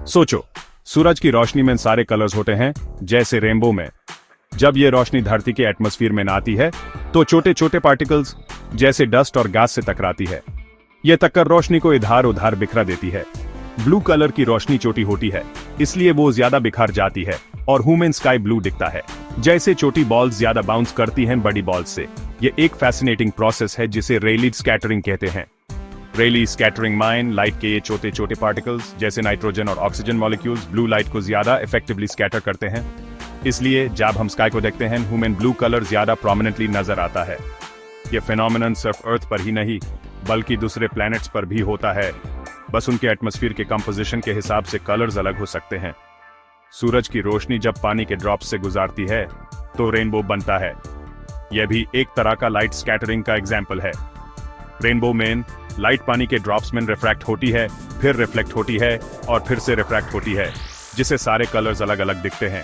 सोचो, सूरज की रोशनी में सारे कलर्स होते हैं, जैसे रेनबो में। जब ये रोशनी धरती के एटमॉस्फेयर में आती है तो छोटे छोटे पार्टिकल्स जैसे डस्ट और गैस से टकराती है। ये टक्कर रोशनी को इधर उधर बिखरा देती है। ब्लू कलर की रोशनी छोटी होती है, इसलिए वो ज्यादा बिखर जाती है और ह्यूमन स्काई ब्लू दिखता है। जैसे छोटी बॉल्स ज्यादा बाउंस करती हैं बड़ी बॉल्स से। ये एक फैसिनेटिंग प्रोसेस है जिसे रेयलीड स्कैटरिंग कहते हैं। रेयलीड स्कैटरिंग माइन लाइट के ये छोटे छोटे पार्टिकल्स जैसे नाइट्रोजन और ऑक्सीजन मॉलिक्यूल्स ब्लू लाइट को ज्यादा इफेक्टिवली स्कैटर करते हैं। इसलिए जब हम स्काई को देखते हैं ह्यूमन ब्लू कलर ज्यादा प्रोमिनेंटली नजर आता है। ये फिनोमिनन सिर्फ अर्थ पर ही नहीं बल्कि दूसरे प्लैनेट्स पर भी होता है, बस उनके एटमॉस्फेयर के कंपोजिशन के हिसाब से कलर्स अलग हो सकते हैं। सूरज की रोशनी जब पानी के ड्रॉप्स से गुजरती है तो रेनबो बनता है। यह भी एक तरह का लाइट स्कैटरिंग का एग्जाम्पल है। रेनबो में लाइट पानी के ड्रॉप्स में रिफ्रैक्ट होती है, फिर रिफ्लेक्ट होती है और फिर से रिफ्रैक्ट होती है, जिससे सारे कलर्स अलग अलग दिखते हैं।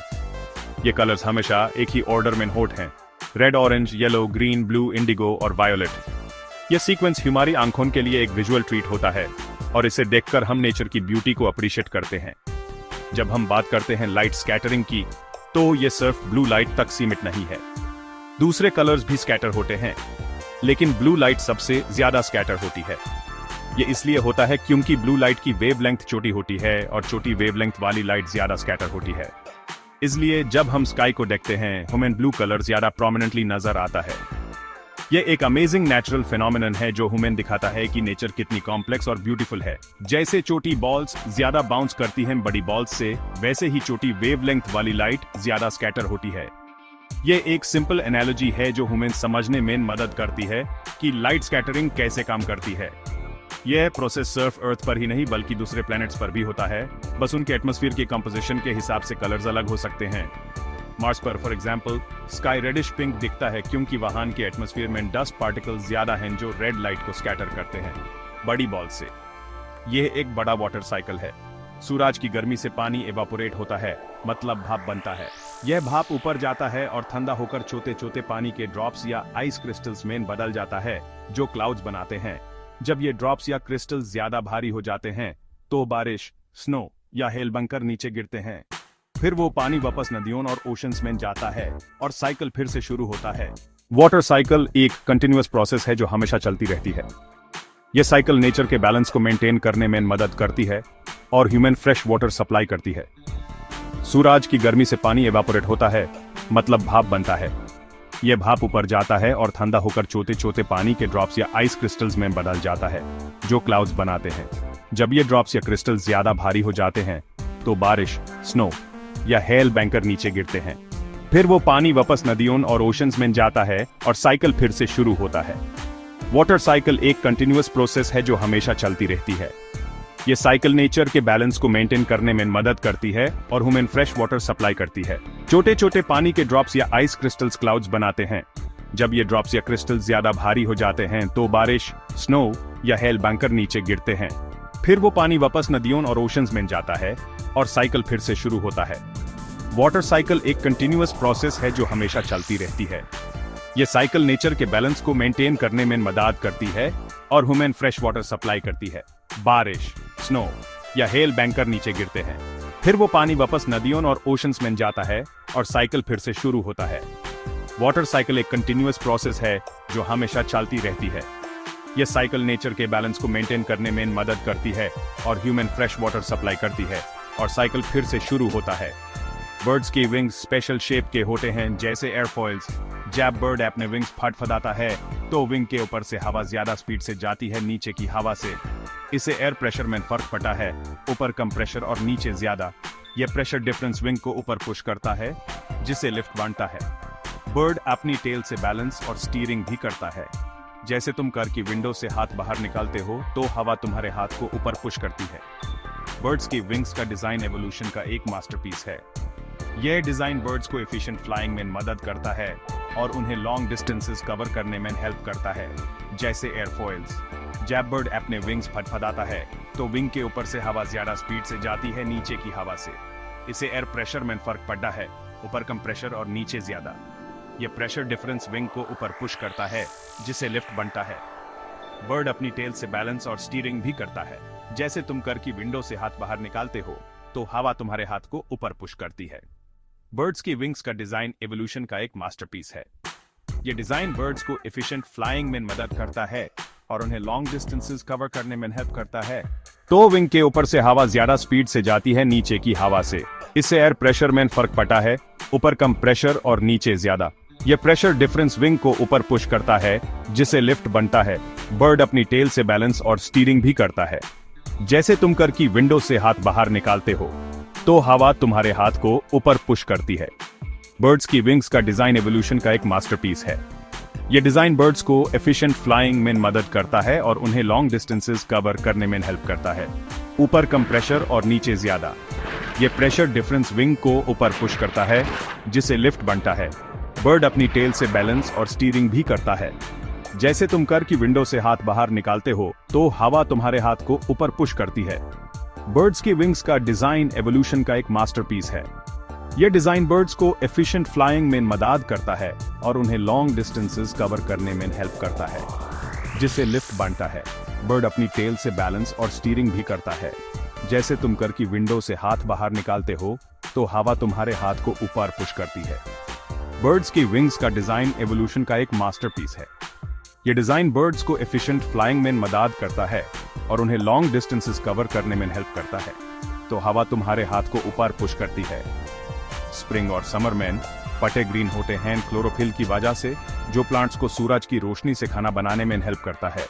ये कलर्स हमेशा एक ही ऑर्डर में होते हैं: red, orange, yellow, green, blue, Indigo और वायोलेट। यह सीक्वेंस हमारी आंखों के लिए एक विजुअल ट्रीट होता है और इसे देखकर हम नेचर की ब्यूटी को अप्रिशिएट करते हैं। जब हम बात करते हैं लाइट स्कैटरिंग की, तो यह सिर्फ ब्लू लाइट तक सीमित नहीं है। दूसरे कलर्स भी स्कैटर होते हैं, लेकिन ब्लू लाइट सबसे ज्यादा स्कैटर होती है। ये इसलिए होता है क्योंकि ब्लू लाइट की वेवलेंथ छोटी होती है और छोटी वेवलेंथ वाली लाइट ज्यादा स्कैटर होती है। इसलिए जब हम स्काई को देखते हैं हमें ब्लू कलर ज्यादा प्रोमिनेंटली नजर आता है। यह एक अमेजिंग नेचुरल फिनोमिनन है जो हमें दिखाता है कि नेचर कितनी कॉम्प्लेक्स और ब्यूटीफुल है। जैसे छोटी बॉल्स ज्यादा बाउंस करती हैं बड़ी बॉल्स से, वैसे ही छोटी वेवलेंथ वाली लाइट ज्यादा स्कैटर होती है। यह एक सिंपल एनालॉजी है जो हमें समझने में मदद करती है कि लाइट स्कैटरिंग कैसे काम करती है। यह प्रोसेस सिर्फ अर्थ पर ही नहीं बल्कि दूसरे प्लैनेट्स पर भी होता है, बस उनके एटमॉस्फेयर के कंपोजिशन के हिसाब से कलर्स अलग हो सकते हैं। मार्स पर for example sky reddish pink दिखता है क्योंकि वहां के एटमॉस्फेयर में डस्ट पार्टिकल्स ज्यादा हैं जो रेड लाइट को स्कैटर करते हैं बड़ी बॉल से। यह एक बड़ा वाटर साइकिल है। सूरज की गर्मी से पानी एवापोरेट होता है, मतलब भाप बनता है। यह भाप ऊपर जाता है और ठंडा होकर छोटे छोटे पानी के ड्रॉप्स या आइस क्रिस्टल्स में बदल जाता है, जो क्लाउड्स बनाते हैं। जब ये ड्रॉप्स या क्रिस्टल्स ज्यादा भारी हो जाते हैं तो बारिश, स्नो या हेल बनकर नीचे गिरते हैं। फिर वो पानी वापस नदियों और ओशंस में जाता है और साइकिल फिर से शुरू होता है। वाटर साइकिल एक कंटिन्यूअस प्रोसेस है जो हमेशा चलती रहती है। यह साइकिल नेचर के बैलेंस को मेंटेन करने में मदद करती है और ह्यूमन फ्रेश वाटर सप्लाई करती है। सूरज की गर्मी से पानी एवापोरेट होता है, मतलब भाप बनता है। यह भाप ऊपर जाता है और ठंडा होकर छोटे छोटे पानी के ड्रॉप्स या आइस क्रिस्टल्स में बदल जाता है, जो क्लाउड्स बनाते हैं। जब ये ड्रॉप्स या क्रिस्टल्स ज्यादा भारी हो जाते हैं तो बारिश, स्नो या हेल बैंकर नीचे गिरते हैं। फिर वो पानी वापस नदियों और ओशंस में जाता है और साइकिल फिर से शुरू होता है। वाटर साइकिल एक कंटिन्यूअस प्रोसेस है जो हमेशा चलती रहती है। ये साइकिल नेचर के बैलेंस को मेंटेन करने में मदद करती है और ह्यूमन फ्रेश वाटर सप्लाई करती है। छोटे छोटे पानी के ड्रॉप्स या आइस क्रिस्टल्स क्लाउड्स बनाते हैं। जब ये ड्रॉप्स या क्रिस्टल्स ज्यादा भारी हो जाते हैं तो बारिश, स्नो या हेल बैंकर नीचे गिरते हैं। फिर वो पानी वापस नदियों और ओशंस में जाता है और साइकिल फिर से शुरू होता है। वाटर साइकिल एक कंटिन्यूअस प्रोसेस है जो हमेशा चलती रहती है। यह साइकिल नेचर के बैलेंस को मेंटेन करने में मदद करती है और ह्यूमन फ्रेश वाटर सप्लाई करती है। बारिश, स्नो या हेल बैंकर नीचे गिरते हैं। फिर वो पानी वापस नदियों और ओशंस में जाता है और साइकिल फिर से शुरू होता है। वाटर साइकिल एक कंटिन्यूअस प्रोसेस है जो हमेशा चलती रहती है। यह साइकिल नेचर के बैलेंस को मेंटेन करने में मदद करती है और ह्यूमन फ्रेश वाटर सप्लाई करती है और साइकिल फिर से शुरू होता है। बर्ड्स की विंग्स स्पेशल शेप के होते हैं, जैसे एयरफॉइल्स। जब बर्ड अपने विंग्स फड़फड़ाता है तो विंग के ऊपर से हवा ज्यादा स्पीड से जाती है नीचे की हवा से। इसे एयर प्रेशर में फर्क पड़ता है, ऊपर कम प्रेशर और नीचे ज्यादा। यह प्रेशर डिफरेंस विंग को ऊपर पुश करता है, जिससे लिफ्ट बनता है। बर्ड अपनी टेल से बैलेंस और स्टीयरिंग भी करता है। जैसे तुम कार की विंडो से हाथ बाहर निकालते हो तो हवा तुम्हारे हाथ को ऊपर पुश करती है। बर्ड्स की विंग्स का डिजाइन एवोल्यूशन का एक मास्टरपीस है। यह डिजाइन बर्ड्स को एफिशिएंट फ्लाइंग में मदद करता है और उन्हें लॉन्ग डिस्टेंसेस कवर करने में हेल्प करता है, जैसे एयरफॉइल्स। जब बर्ड अपने विंग्स फड़फड़ाता है तो विंग के ऊपर से हवा ज्यादा स्पीड से जाती है नीचे की हवा से। इसे एयर प्रेशर में फर्क पड़ता है, ऊपर कम प्रेशर और नीचे ज्यादा। यह प्रेशर डिफरेंस विंग को ऊपर पुश करता है, जिससे लिफ्ट बनता है। बर्ड अपनी टेल से बैलेंस और स्टीयरिंग भी करता है। जैसे तुम कार की विंडो से हाथ बाहर निकालते हो तो हवा तुम्हारे हाथ को ऊपर पुश करती है। बर्ड्स की विंग्स का डिजाइन एवोल्यूशन का एक मास्टरपीस है। ये डिजाइन बर्ड्स को एफिशिएंट फ्लाइंग में मदद करता है और उन्हें लॉन्ग डिस्टेंसेस कवर करने में हेल्प करता है। तो विंग के ऊपर से हवा ज्यादा स्पीड से जाती है नीचे की हवा से। इससे एयर प्रेशर में फर्क पड़ता है, ऊपर कम प्रेशर और नीचे ज्यादा। यह प्रेशर डिफरेंस विंग को ऊपर पुश करता है, जिससे लिफ्ट बनता है। बर्ड अपनी टेल से बैलेंस और स्टीयरिंग भी करता है। जैसे तुम कार की विंडो से हाथ बाहर निकालते हो तो हवा तुम्हारे हाथ को ऊपर पुश करती है। बर्ड्स की विंग्स का डिजाइन एवोल्यूशन का एक मास्टरपीस है। यह डिजाइन बर्ड्स को एफिशिएंट फ्लाइंग में मदद करता है और उन्हें लॉन्ग डिस्टेंसेस कवर करने में हेल्प करता है। ऊपर कम प्रेशर और नीचे ज्यादा। यह प्रेशर डिफरेंस विंग को ऊपर पुश करता है, जिससे लिफ्ट बनता है। बर्ड अपनी टेल से बैलेंस और स्टीयरिंग भी करता है। जैसे तुम कार की विंडो से हाथ बाहर निकालते हो तो हवा तुम्हारे हाथ को ऊपर पुश करती है। बर्ड्स की विंग्स का डिजाइन एवोल्यूशन का एक मास्टरपीस है। यह डिजाइन बर्ड्स को एफिशिएंट फ्लाइंग में मदद करता है और उन्हें लॉन्ग डिस्टेंसेस कवर करने में हेल्प करता है, जिससे लिफ्ट बनता है। बर्ड अपनी टेल से बैलेंस और स्टीयरिंग भी करता है। जैसे तुम कार की विंडो से हाथ बाहर निकालते हो तो हवा तुम्हारे हाथ को ऊपर पुश करती है। बर्ड्स की विंग्स का डिजाइन एवोल्यूशन का एक मास्टरपीस है। यह डिजाइन बर्ड्स को एफिशिएंट फ्लाइंग में मदद करता है और उन्हें लॉन्ग डिस्टेंसेस कवर करने में हेल्प करता है। तो हवा तुम्हारे हाथ को ऊपर पुश करती है। स्प्रिंग और समर में पत्ते ग्रीन होते हैं क्लोरोफिल की वजह से, जो प्लांट्स को सूरज की रोशनी से खाना बनाने में हेल्प करता है।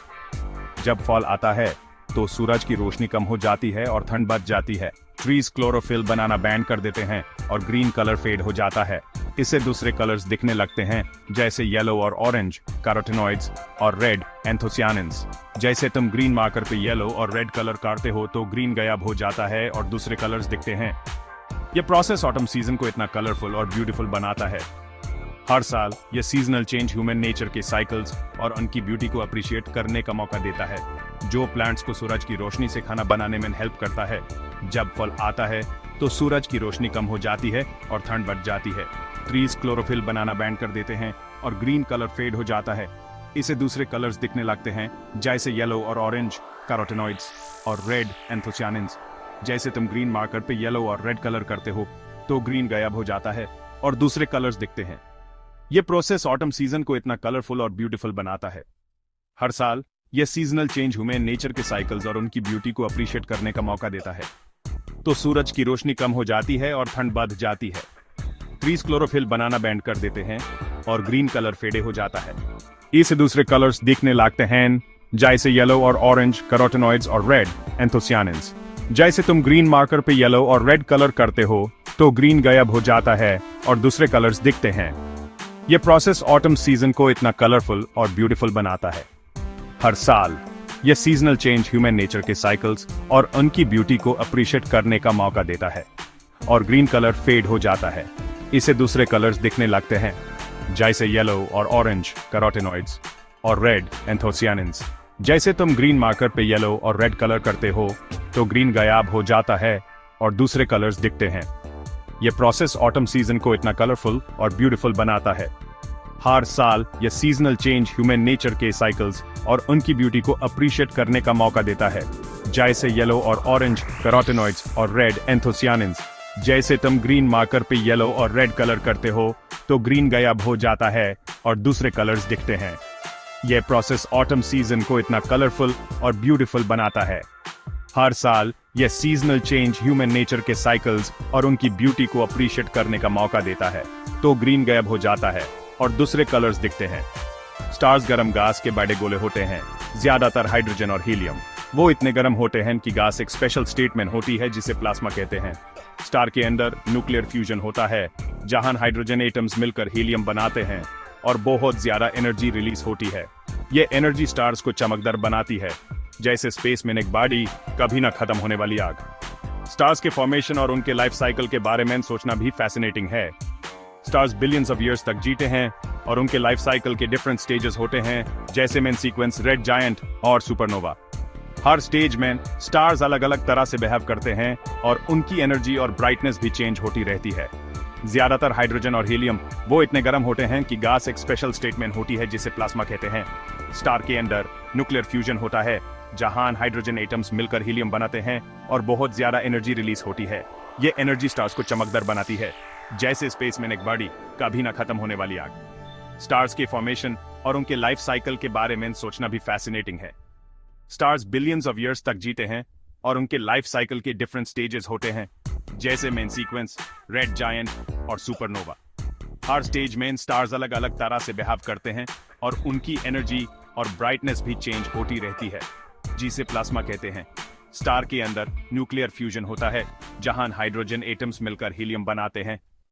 जब फॉल आता है तो सूरज की रोशनी कम हो जाती है और ठंड बढ़ जाती है। ट्रीज क्लोरोफिल बनाना बैंड कर देते हैं और ग्रीन कलर फेड हो जाता है। इससे दूसरे कलर्स दिखने लगते हैं, जैसे येलो और ऑरेंज कैरोटीनॉइड्स और रेड एंथोसियानिन्स। जैसे तुम ग्रीन मार्कर पे येलो और रेड कलर काटते हो तो ग्रीन गायब हो जाता है और दूसरे कलर्स दिखते हैं। यह प्रोसेस ऑटम सीजन को इतना कलरफुल और ब्यूटीफुल बनाता है। हर साल यह सीजनल चेंज ह्यूमन नेचर के साइकिल्स और उनकी ब्यूटी को अप्रिशिएट करने का मौका देता है, जो प्लांट्स को सूरज की रोशनी से खाना बनाने में हेल्प करता है। जब फल आता है तो सूरज की रोशनी कम हो जाती है और ठंड बढ़ जाती है। ट्रीज क्लोरोफिल बनाना बैंड कर देते हैं और ग्रीन कलर फेड हो जाता है। इसे दूसरे कलर्स दिखने लगते हैं, जैसे येलो और ऑरेंज कैरोटीनॉइड्स और रेड एंथोसियानिन्स। जैसे तुम ग्रीन मार्कर पे येलो और रेड कलर करते हो तो ग्रीन गायब हो जाता है और दूसरे कलर्स दिखते हैं। यह प्रोसेस ऑटम सीजन को इतना कलरफुल और ब्यूटीफुल बनाता है। हर साल यह सीजनल चेंज ह्यूमन नेचर के साइकिल्स और उनकी ब्यूटी को अप्रिशिएट करने का मौका देता है। तो सूरज की रोशनी कम हो जाती है और ठंड बढ़ जाती है। ट्रीज क्लोरोफिल बनाना बैंड कर देते हैं और ग्रीन कलर फेडे हो जाता है। इसे दूसरे कलर्स दिखने लगते हैं, जैसे येलो और ऑरेंज कैरोटीनॉइड्स और रेड एंथोसियानिन्स। जैसे तुम ग्रीन मार्कर पे येलो और रेड कलर करते हो तो ग्रीन गायब हो जाता है और दूसरे कलर्स दिखते हैं। यह प्रोसेस ऑटम सीजन को इतना कलरफुल और ब्यूटीफुल बनाता है। हर साल यह सीजनल चेंज ह्यूमन नेचर के साइकिल्स और उनकी ब्यूटी को अप्रिशिएट करने का मौका देता है और ग्रीन कलर फेड हो जाता है। इसे दूसरे कलर्स दिखने लगते हैं, जैसे येलो और ऑरेंज कैरोटीनॉइड्स और रेड एंथोसियानिन्स। जैसे तुम ग्रीन मार्कर पे येलो और रेड कलर करते हो तो ग्रीन गायब हो जाता है और दूसरे कलर्स दिखते हैं। यह प्रोसेस ऑटम सीजन को इतना कलरफुल और ब्यूटीफुल बनाता है। हर साल यह सीजनल चेंज ह्यूमन नेचर के साइकिल्स और उनकी ब्यूटी को अप्रिशिएट करने का मौका देता है, जैसे येलो और ऑरेंज कैरोटीनॉइड्स और रेड एंथोसियानिन्स। जैसे तुम ग्रीन मार्कर पे येलो और रेड कलर करते हो तो ग्रीन गायब हो जाता है और दूसरे कलर्स दिखते हैं। यह प्रोसेस ऑटम सीजन को इतना कलरफुल और ब्यूटीफुल बनाता है। हर साल यह सीजनल चेंज ह्यूमन नेचर के साइकिल्स और उनकी ब्यूटी को अप्रिशिएट करने का मौका देता है, तो ग्रीन गायब हो जाता है और दूसरे कलर्स दिखते हैं। स्टार्स गर्म गैस के बड़े गोले होते हैं, ज्यादातर हाइड्रोजन और हीलियम। वो इतने गर्म होते हैं कि गैस एक स्पेशल स्टेट में होती है जिसे प्लाज्मा कहते हैं। स्टार के अंदर न्यूक्लियर फ्यूजन होता है, जहां हाइड्रोजन एटम्स मिलकर हीलियम बनाते हैं और बहुत ज्यादा एनर्जी रिलीज होती है। ये एनर्जी स्टार्स को चमकदार बनाती है, जैसे स्पेस में एक बड़ी कभी ना खत्म होने वाली आग। स्टार्स के फॉर्मेशन और उनके लाइफ साइकिल के बारे में सोचना भी फैसिनेटिंग है। स्टार्स बिलियंस ऑफ ईयर्स तक जीते हैं और उनके लाइफ साइकिल के डिफरेंट स्टेजेस होते हैं, जैसे मेन सीक्वेंस, रेड जायंट और सुपरनोवा। हर स्टेज में स्टार्स अलग अलग तरह से बिहेव करते हैं और उनकी एनर्जी और ब्राइटनेस भी चेंज होती रहती है। ज्यादातर हाइड्रोजन और हीलियम वो इतने गर्म होते हैं कि गैस एक स्पेशल स्टेट में होती है जिसे प्लाज्मा कहते हैं। स्टार के अंदर न्यूक्लियर फ्यूजन होता है, जहां हाइड्रोजन एटम्स मिलकर हीलियम बनाते हैं और बहुत ज्यादा एनर्जी रिलीज होती है। ये एनर्जी स्टार्स को चमकदार बनाती है, जैसे स्पेस में एक बड़ी कभी ना खत्म होने वाली आग। स्टार्स के फॉर्मेशन और उनके लाइफ साइकिल के बारे में सोचना भी फैसिनेटिंग है। स्टार्स बिलियंस ऑफ ईयर्स तक जीते हैं और उनके लाइफ साइकिल के डिफरेंट स्टेजेस होते हैं, जैसे मेन सीक्वेंस, रेड जायंट और सुपरनोवा। हर स्टेज में स्टार्स अलग अलग तरह से बिहेव करते हैं और उनकी एनर्जी और ब्राइटनेस भी चेंज होती रहती है, जिसे प्लाज्मा कहते हैं। स्टार के अंदर न्यूक्लियर फ्यूजन होता है, जहां हाइड्रोजन एटम्स मिलकर हीलियम बनाते हैं